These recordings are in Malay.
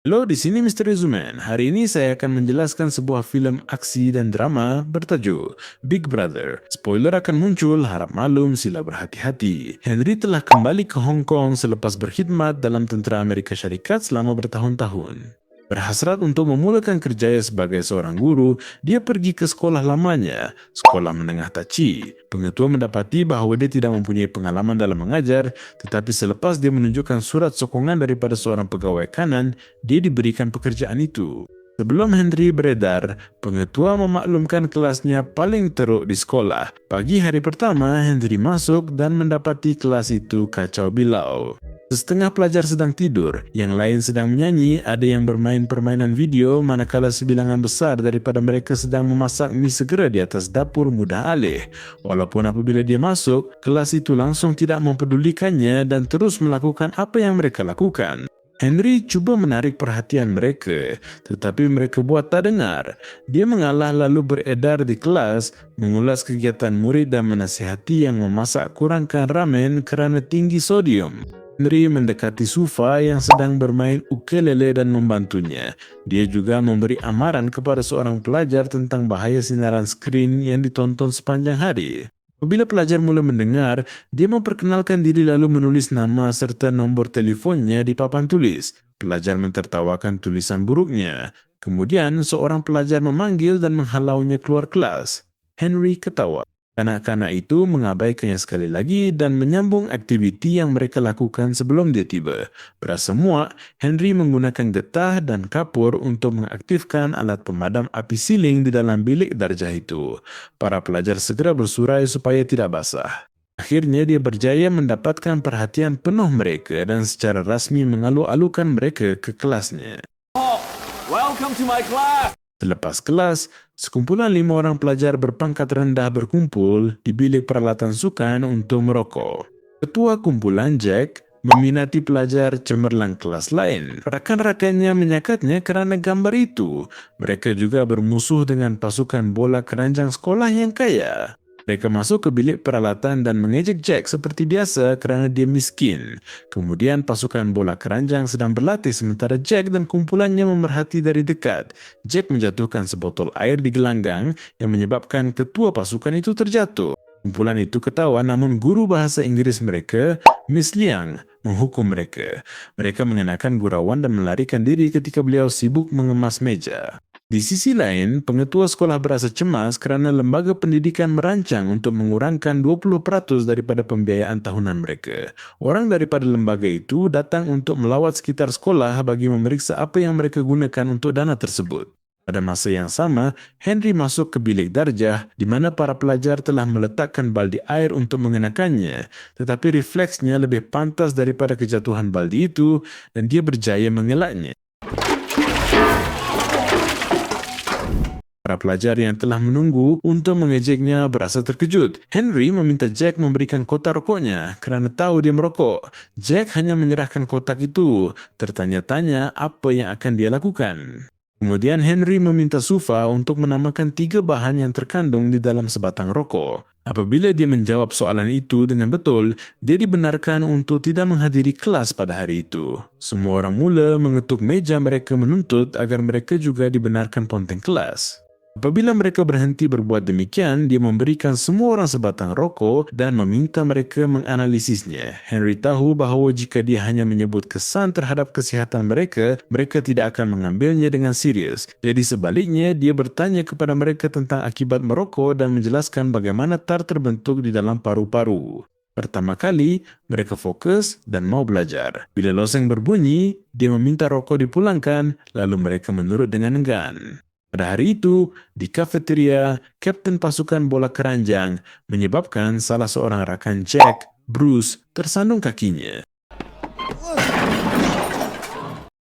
Halo, di sini Misteri Zuman. Hari ini saya akan menjelaskan sebuah film aksi dan drama bertajuk Big Brother. Spoiler akan muncul, harap maklum, sila berhati-hati. Henry telah kembali ke Hong Kong selepas berkhidmat dalam tentera Amerika Syarikat selama bertahun-tahun. Berhasrat untuk memulakan kerjaya sebagai seorang guru, dia pergi ke sekolah lamanya, sekolah menengah Tachi. Pengetua mendapati bahawa dia tidak mempunyai pengalaman dalam mengajar, tetapi selepas dia menunjukkan surat sokongan daripada seorang pegawai kanan, dia diberikan pekerjaan itu. Sebelum Henry beredar, pengetua memaklumkan kelasnya paling teruk di sekolah. Pagi hari pertama, Henry masuk dan mendapati kelas itu kacau bilau. Setengah pelajar sedang tidur, yang lain sedang menyanyi, ada yang bermain permainan video, manakala sebilangan besar daripada mereka sedang memasak mie segera di atas dapur mudah alih. Walaupun apabila dia masuk, kelas itu langsung tidak mempedulikannya dan terus melakukan apa yang mereka lakukan. Henry cuba menarik perhatian mereka, tetapi mereka buat tak dengar. Dia mengalah lalu beredar di kelas, mengulas kegiatan murid dan menasihati yang memasak kurangkan ramen kerana tinggi sodium. Henry mendekati Sufa yang sedang bermain ukulele dan membantunya. Dia juga memberi amaran kepada seorang pelajar tentang bahaya sinaran skrin yang ditonton sepanjang hari. Apabila pelajar mula mendengar, dia memperkenalkan diri lalu menulis nama serta nombor telefonnya di papan tulis. Pelajar mentertawakan tulisan buruknya. Kemudian, seorang pelajar memanggil dan menghalaunya keluar kelas. Henry ketawa. Kanak-kanak itu mengabaikannya sekali lagi dan menyambung aktiviti yang mereka lakukan sebelum dia tiba. Berasa muak, Henry menggunakan getah dan kapur untuk mengaktifkan alat pemadam api siling di dalam bilik darjah itu. Para pelajar segera bersurai supaya tidak basah. Akhirnya dia berjaya mendapatkan perhatian penuh mereka dan secara rasmi mengalu-alukan mereka ke kelasnya. Welcome to my class. Selepas kelas, sekumpulan 5 orang pelajar berpangkat rendah berkumpul di bilik peralatan sukan untuk merokok. Ketua kumpulan Jack meminati pelajar cemerlang kelas lain. Rakan-rakannya menyakatnya kerana gambar itu. Mereka juga bermusuh dengan pasukan bola keranjang sekolah yang kaya. Mereka masuk ke bilik peralatan dan mengejek Jack seperti biasa kerana dia miskin. Kemudian pasukan bola keranjang sedang berlatih sementara Jack dan kumpulannya memerhati dari dekat. Jack menjatuhkan sebotol air di gelanggang yang menyebabkan ketua pasukan itu terjatuh. Kumpulan itu ketawa, namun guru bahasa Inggris mereka, Miss Liang, menghukum mereka. Mereka mengenakan gurauan dan melarikan diri ketika beliau sibuk mengemas meja. Di sisi lain, pengetua sekolah berasa cemas kerana lembaga pendidikan merancang untuk mengurangkan 20% daripada pembiayaan tahunan mereka. Orang daripada lembaga itu datang untuk melawat sekitar sekolah bagi memeriksa apa yang mereka gunakan untuk dana tersebut. Pada masa yang sama, Henry masuk ke bilik darjah di mana para pelajar telah meletakkan baldi air untuk mengenakannya, tetapi refleksnya lebih pantas daripada kejatuhan baldi itu dan dia berjaya mengelaknya. Para pelajar yang telah menunggu untuk mengejeknya berasa terkejut. Henry meminta Jack memberikan kotak rokoknya kerana tahu dia merokok. Jack hanya menyerahkan kotak itu, tertanya-tanya apa yang akan dia lakukan. Kemudian Henry meminta Sufa untuk menamakan 3 bahan yang terkandung di dalam sebatang rokok. Apabila dia menjawab soalan itu dengan betul, dia dibenarkan untuk tidak menghadiri kelas pada hari itu. Semua orang mula mengetuk meja mereka menuntut agar mereka juga dibenarkan ponteng kelas. Apabila mereka berhenti berbuat demikian, dia memberikan semua orang sebatang rokok dan meminta mereka menganalisisnya. Henry tahu bahawa jika dia hanya menyebut kesan terhadap kesihatan mereka, mereka tidak akan mengambilnya dengan serius. Jadi sebaliknya, dia bertanya kepada mereka tentang akibat merokok dan menjelaskan bagaimana tar terbentuk di dalam paru-paru. Pertama kali, mereka fokus dan mau belajar. Bila loseng berbunyi, dia meminta rokok dipulangkan, lalu mereka menurut dengan enggan. Pada hari itu, di kafeteria, kapten pasukan bola keranjang menyebabkan salah seorang rakan Jack, Bruce, tersandung kakinya.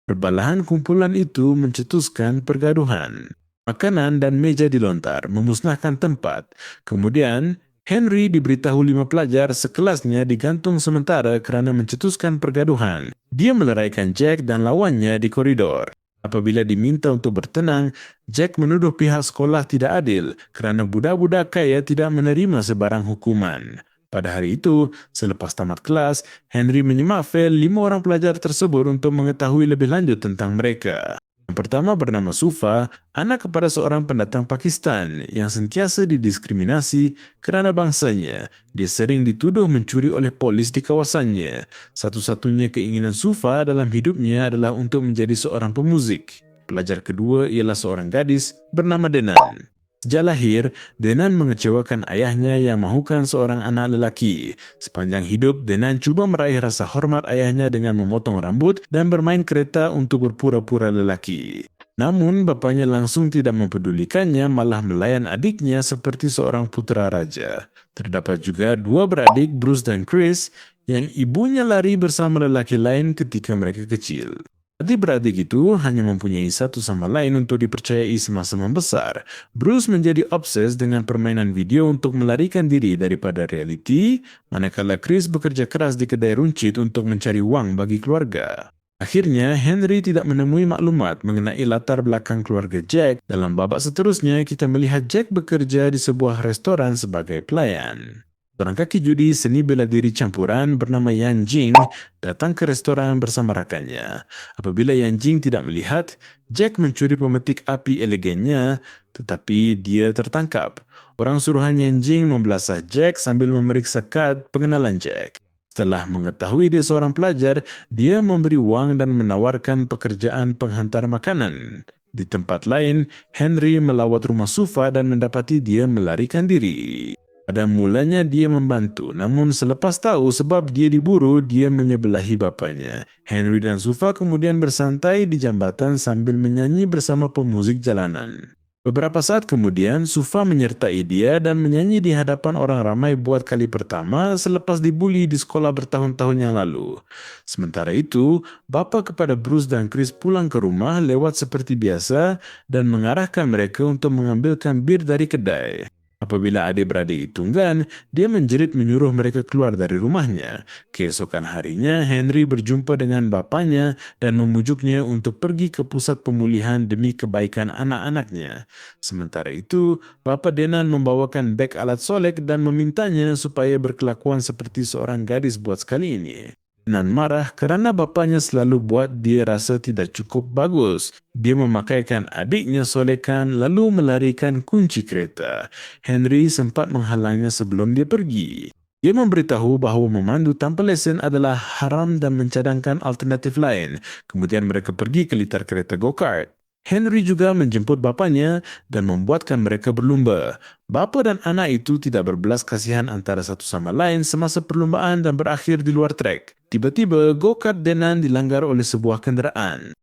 Perbalahan kumpulan itu mencetuskan pergaduhan. Makanan dan meja dilontar, memusnahkan tempat. Kemudian, Henry diberitahu 5 pelajar sekelasnya digantung sementara kerana mencetuskan pergaduhan. Dia meleraikan Jack dan lawannya di koridor. Apabila diminta untuk bertenang, Jack menuduh pihak sekolah tidak adil kerana budak-budak kaya tidak menerima sebarang hukuman. Pada hari itu, selepas tamat kelas, Henry menyemak fail 5 orang pelajar tersebut untuk mengetahui lebih lanjut tentang mereka. Yang pertama bernama Sufa, anak kepada seorang pendatang Pakistan yang sentiasa didiskriminasi kerana bangsanya. Dia sering dituduh mencuri oleh polis di kawasannya. Satu-satunya keinginan Sufa dalam hidupnya adalah untuk menjadi seorang pemuzik. Pelajar kedua ialah seorang gadis bernama Denan. Sejak lahir, Denan mengecewakan ayahnya yang mahukan seorang anak lelaki. Sepanjang hidup, Denan cuba meraih rasa hormat ayahnya dengan memotong rambut dan bermain kereta untuk berpura-pura lelaki. Namun, bapaknya langsung tidak mempedulikannya, malah melayan adiknya seperti seorang putera raja. Terdapat juga 2 beradik, Bruce dan Chris, yang ibunya lari bersama lelaki lain ketika mereka kecil. Adik-beradik itu hanya mempunyai satu sama lain untuk dipercayai semasa membesar. Bruce menjadi obses dengan permainan video untuk melarikan diri daripada realiti, manakala Chris bekerja keras di kedai runcit untuk mencari wang bagi keluarga. Akhirnya, Henry tidak menemui maklumat mengenai latar belakang keluarga Jack. Dalam babak seterusnya, kita melihat Jack bekerja di sebuah restoran sebagai pelayan. Seorang kaki judi seni bela diri campuran bernama Yan Jing datang ke restoran bersama rakannya. Apabila Yan Jing tidak melihat, Jack mencuri pemetik api elegannya, tetapi dia tertangkap. Orang suruhan Yan Jing membelasah Jack sambil memeriksa kad pengenalan Jack. Setelah mengetahui dia seorang pelajar, dia memberi wang dan menawarkan pekerjaan penghantar makanan. Di tempat lain, Henry melawat rumah Sufa dan mendapati dia melarikan diri. Pada mulanya dia membantu, namun selepas tahu sebab dia diburu, dia menyebelahi bapaknya. Henry dan Sufa kemudian bersantai di jambatan sambil menyanyi bersama pemuzik jalanan. Beberapa saat kemudian, Sufa menyertai dia dan menyanyi di hadapan orang ramai buat kali pertama selepas dibuli di sekolah bertahun-tahun yang lalu. Sementara itu, bapa kepada Bruce dan Chris pulang ke rumah lewat seperti biasa dan mengarahkan mereka untuk mengambilkan bir dari kedai. Apabila adik-beradik itu enggan, dia menjerit menyuruh mereka keluar dari rumahnya. Keesokan harinya, Henry berjumpa dengan bapaknya dan memujuknya untuk pergi ke pusat pemulihan demi kebaikan anak-anaknya. Sementara itu, bapa Denan membawakan beg alat solek dan memintanya supaya berkelakuan seperti seorang gadis buat sekali ini. Denan marah kerana bapaknya selalu buat dia rasa tidak cukup bagus. Dia memakaikan adiknya solekan lalu melarikan kunci kereta. Henry sempat menghalangnya sebelum dia pergi. Dia memberitahu bahawa memandu tanpa lesen adalah haram dan mencadangkan alternatif lain. Kemudian mereka pergi ke litar kereta go-kart. Henry juga menjemput bapanya dan membuatkan mereka berlumba. Bapa dan anak itu tidak berbelas kasihan antara satu sama lain semasa perlumbaan dan berakhir di luar trek. Tiba-tiba, go-kart Denan dilanggar oleh sebuah kenderaan.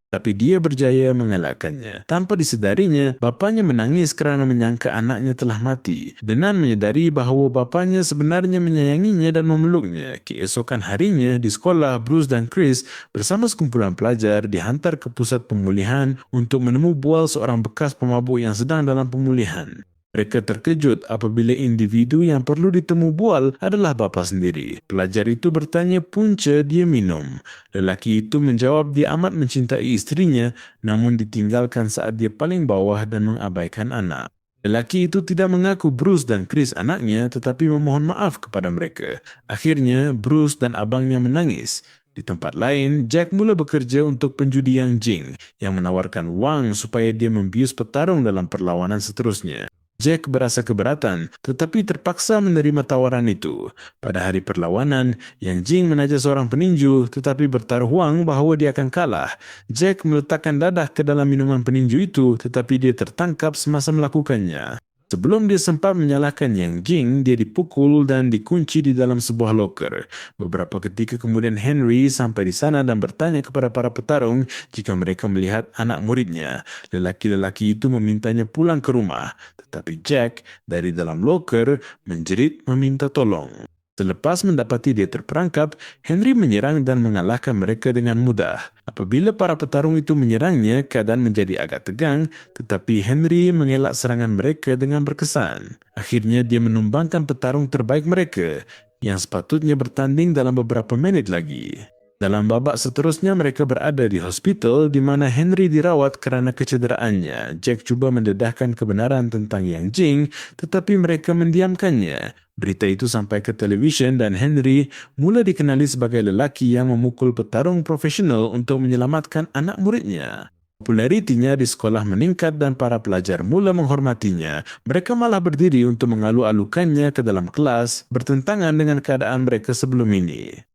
Tapi dia berjaya mengelakkannya. Tanpa disedarinya, bapanya menangis kerana menyangka anaknya telah mati. Denan menyadari bahawa bapanya sebenarnya menyayanginya dan memeluknya. Keesokan harinya, di sekolah, Bruce dan Chris bersama sekumpulan pelajar dihantar ke pusat pemulihan untuk menemu bual seorang bekas pemabuk yang sedang dalam pemulihan. Mereka terkejut apabila individu yang perlu ditemu bual adalah bapa sendiri. Pelajar itu bertanya punca dia minum. Lelaki itu menjawab dia amat mencintai istrinya namun ditinggalkan saat dia paling bawah dan mengabaikan anak. Lelaki itu tidak mengaku Bruce dan Chris anaknya tetapi memohon maaf kepada mereka. Akhirnya Bruce dan abangnya menangis. Di tempat lain, Jack mula bekerja untuk penjudi Yang Jing yang menawarkan wang supaya dia membius petarung dalam perlawanan seterusnya. Jack berasa keberatan, tetapi terpaksa menerima tawaran itu. Pada hari perlawanan, Yang Jing menaja seorang peninju, tetapi bertaruh wang bahawa dia akan kalah. Jack meletakkan dadah ke dalam minuman peninju itu, tetapi dia tertangkap semasa melakukannya. Sebelum dia sempat menyalahkan Yang Jing, dia dipukul dan dikunci di dalam sebuah loker. Beberapa ketika kemudian Henry sampai di sana dan bertanya kepada para petarung jika mereka melihat anak muridnya. Lelaki-lelaki itu memintanya pulang ke rumah, tetapi Jack dari dalam loker menjerit meminta tolong. Selepas mendapati dia terperangkap, Henry menyerang dan mengalahkan mereka dengan mudah. Apabila para petarung itu menyerangnya, keadaan menjadi agak tegang, tetapi Henry mengelak serangan mereka dengan berkesan. Akhirnya dia menumbangkan petarung terbaik mereka, yang sepatutnya bertanding dalam beberapa menit lagi. Dalam babak seterusnya mereka berada di hospital di mana Henry dirawat kerana kecederaannya. Jack cuba mendedahkan kebenaran tentang Yang Jing, tetapi mereka mendiamkannya. Berita itu sampai ke televisyen dan Henry mula dikenali sebagai lelaki yang memukul petarung profesional untuk menyelamatkan anak muridnya. Popularitinya di sekolah meningkat dan para pelajar mula menghormatinya. Mereka malah berdiri untuk mengalu-alukannya ke dalam kelas, bertentangan dengan keadaan mereka sebelum ini.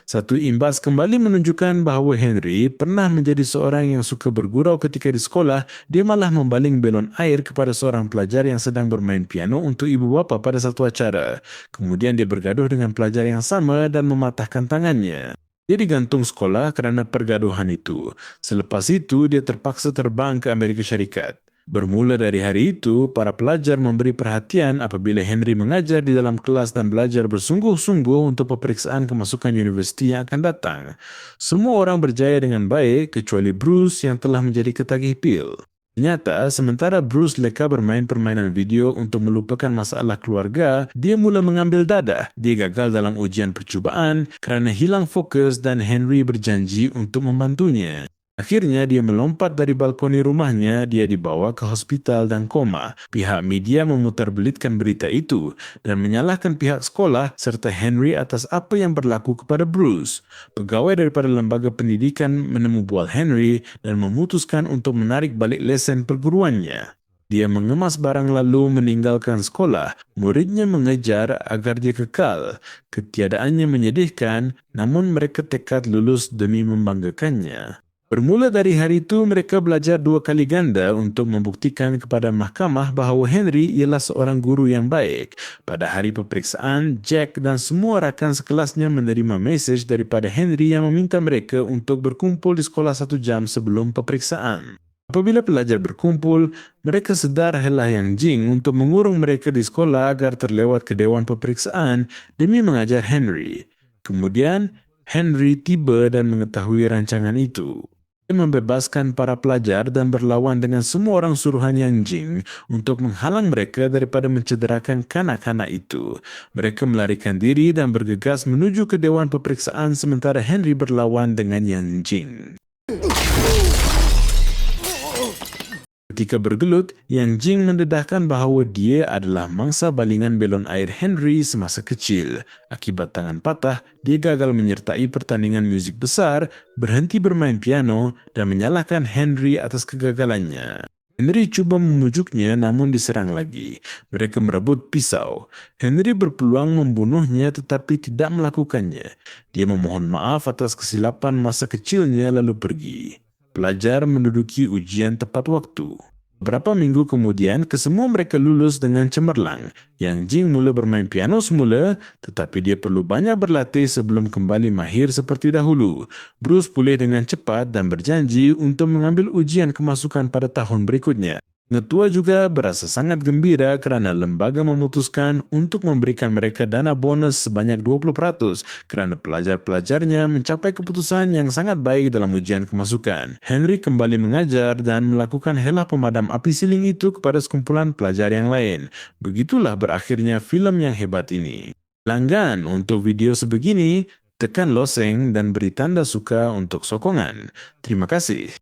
Satu imbas kembali menunjukkan bahawa Henry pernah menjadi seorang yang suka bergurau ketika di sekolah. Dia malah membaling belon air kepada seorang pelajar yang sedang bermain piano untuk ibu bapa pada satu acara. Kemudian dia bergaduh dengan pelajar yang sama dan mematahkan tangannya. Dia digantung sekolah kerana pergaduhan itu. Selepas itu, dia terpaksa terbang ke Amerika Syarikat. Bermula dari hari itu, para pelajar memberi perhatian apabila Henry mengajar di dalam kelas dan belajar bersungguh-sungguh untuk peperiksaan kemasukan universiti yang akan datang. Semua orang berjaya dengan baik kecuali Bruce yang telah menjadi ketagih pil. Ternyata, sementara Bruce leka bermain permainan video untuk melupakan masalah keluarga, dia mula mengambil dadah. Dia gagal dalam ujian percubaan kerana hilang fokus dan Henry berjanji untuk membantunya. Akhirnya dia melompat dari balkoni rumahnya, dia dibawa ke hospital dan koma. Pihak media memutarbelitkan berita itu dan menyalahkan pihak sekolah serta Henry atas apa yang berlaku kepada Bruce. Pegawai daripada lembaga pendidikan menemu bual Henry dan memutuskan untuk menarik balik lesen perguruannya. Dia mengemas barang lalu meninggalkan sekolah. Muridnya mengejar agar dia kekal. Ketiadaannya menyedihkan, namun mereka tekad lulus demi membanggakannya. Bermula dari hari itu, mereka belajar 2 kali ganda untuk membuktikan kepada mahkamah bahawa Henry ialah seorang guru yang baik. Pada hari peperiksaan, Jack dan semua rakan sekelasnya menerima mesej daripada Henry yang meminta mereka untuk berkumpul di sekolah 1 jam sebelum peperiksaan. Apabila pelajar berkumpul, mereka sedar helah Yang Jing untuk mengurung mereka di sekolah agar terlewat ke dewan peperiksaan demi mengajar Henry. Kemudian, Henry tiba dan mengetahui rancangan itu. Dia membebaskan para pelajar dan berlawan dengan semua orang suruhan Yang Jing untuk menghalang mereka daripada mencederakan kanak-kanak itu. Mereka melarikan diri dan bergegas menuju ke dewan peperiksaan sementara Henry berlawan dengan Yang Jing. Ketika bergelut, Yang Jing mendedahkan bahawa dia adalah mangsa balingan belon air Henry semasa kecil. Akibat tangan patah, dia gagal menyertai pertandingan muzik besar, berhenti bermain piano dan menyalahkan Henry atas kegagalannya. Henry cuba memujuknya namun diserang lagi. Mereka merebut pisau. Henry berpeluang membunuhnya tetapi tidak melakukannya. Dia memohon maaf atas kesilapan masa kecilnya lalu pergi. Pelajar menduduki ujian tepat waktu. Beberapa minggu kemudian, kesemua mereka lulus dengan cemerlang. Yang Jing mula bermain piano semula, tetapi dia perlu banyak berlatih sebelum kembali mahir seperti dahulu. Bruce pulih dengan cepat dan berjanji untuk mengambil ujian kemasukan pada tahun berikutnya. Ketua juga berasa sangat gembira kerana lembaga memutuskan untuk memberikan mereka dana bonus sebanyak 20% kerana pelajar-pelajarnya mencapai keputusan yang sangat baik dalam ujian kemasukan. Henry kembali mengajar dan melakukan helah pemadam api siling itu kepada sekumpulan pelajar yang lain. Begitulah berakhirnya filem yang hebat ini. Langgan untuk video sebegini, tekan loseng dan beri tanda suka untuk sokongan. Terima kasih.